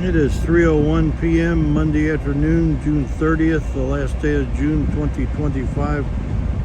It is 3:01 p.m. Monday afternoon, June 30th, the last day of June 2025.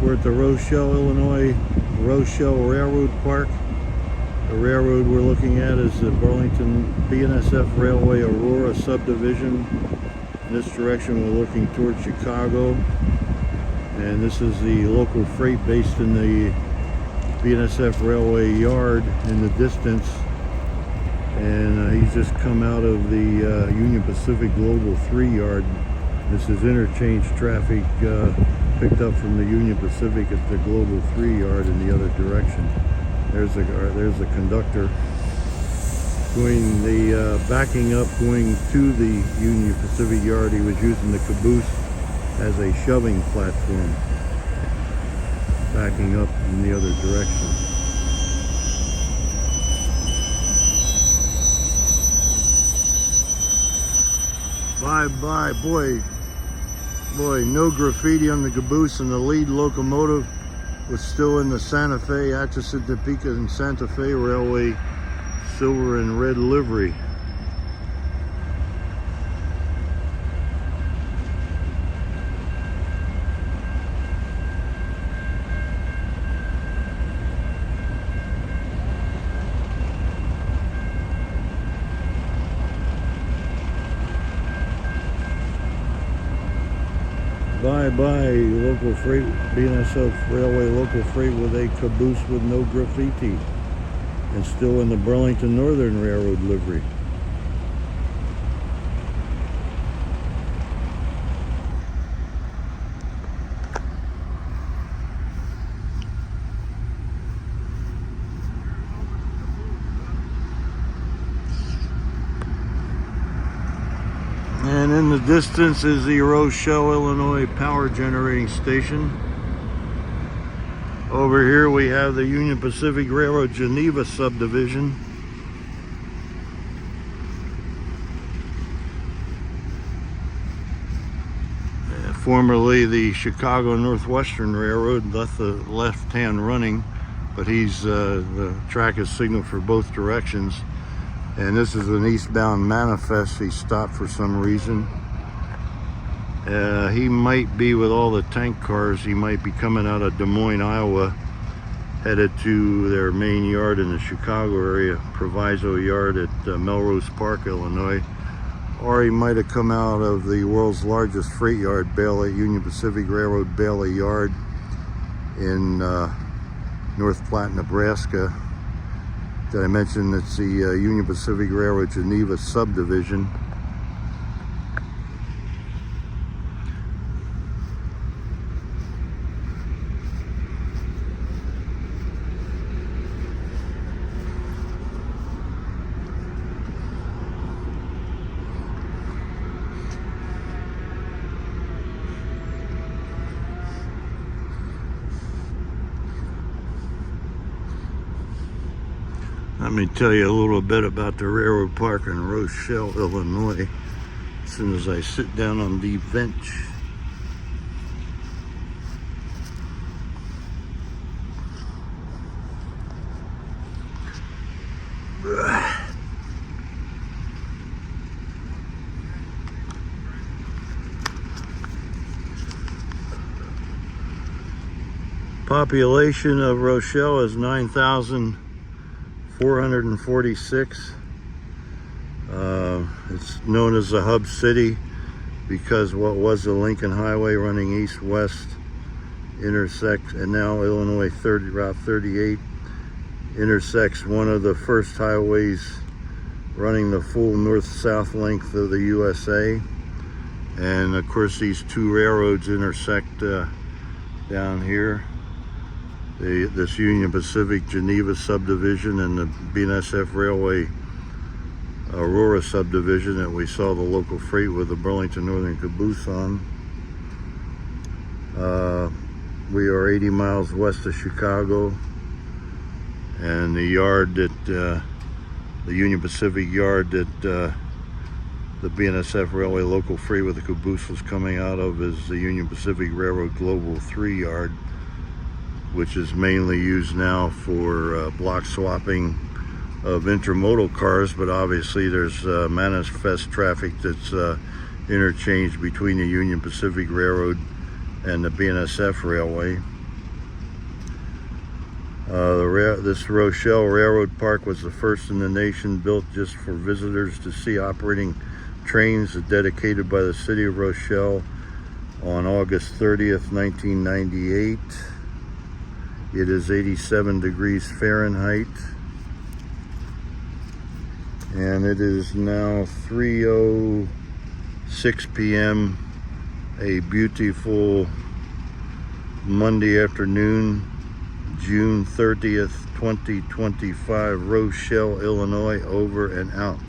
We're at the Rochelle, Illinois Rochelle Railroad Park. The railroad we're looking at is the Burlington BNSF Railway Aurora Subdivision. In this direction we're looking towards Chicago, and this is the local freight based in the BNSF Railway yard in the distance. And he's just come out of the Union Pacific Global 3 yard. This is interchange traffic picked up from the Union Pacific at the Global 3 yard in the other direction. There's the conductor doing the backing up, going to the Union Pacific yard. He was using the Caboose as a shoving platform, backing up in the other direction. Bye, boy, no graffiti on the Caboose, and the lead locomotive was still in the Santa Fe, Atchison, Topeka, and Santa Fe Railway silver and red livery. Bye, local freight, BNSF Railway local freight with a Caboose with no graffiti, and still in the Burlington Northern Railroad livery. And in the distance is the Rochelle, Illinois power generating station. Over here we have the Union Pacific Railroad Geneva Subdivision. Formerly the Chicago Northwestern Railroad, left the left hand running, but the track is signaled for both directions. And this is an eastbound manifest. He stopped for some reason. He might be, with all the tank cars, he might be coming out of Des Moines, Iowa, headed to their main yard in the Chicago area, Proviso Yard at Melrose Park, Illinois. Or he might have come out of the world's largest freight yard, Bailey, Union Pacific Railroad Bailey Yard in North Platte, Nebraska. Did I mention it's the Union Pacific Railroad Geneva Subdivision? Let me tell you a little bit about the railroad park in Rochelle, Illinois, as soon as I sit down on the bench. Population of Rochelle is 9,446. It's known as the hub city because what was the Lincoln Highway running east-west intersects, and now Illinois Route 38 intersects one of the first highways running the full north-south length of the USA. And of course these two railroads intersect down here. This Union Pacific Geneva Subdivision and the BNSF Railway Aurora Subdivision that we saw the local freight with the Burlington Northern Caboose on. We are 80 miles west of Chicago, and the yard that the Union Pacific yard that the BNSF Railway local freight with the Caboose was coming out of is the Union Pacific Railroad Global 3 yard, which is mainly used now for block swapping of intermodal cars, but obviously there's manifest traffic that's interchanged between the Union Pacific Railroad and the BNSF Railway. This Rochelle Railroad Park was the first in the nation built just for visitors to see operating trains, dedicated by the city of Rochelle on August 30th, 1998. It is 87 degrees Fahrenheit. And it is now 3:06 p.m. a beautiful Monday afternoon, June 30th, 2025, Rochelle, Illinois, over and out.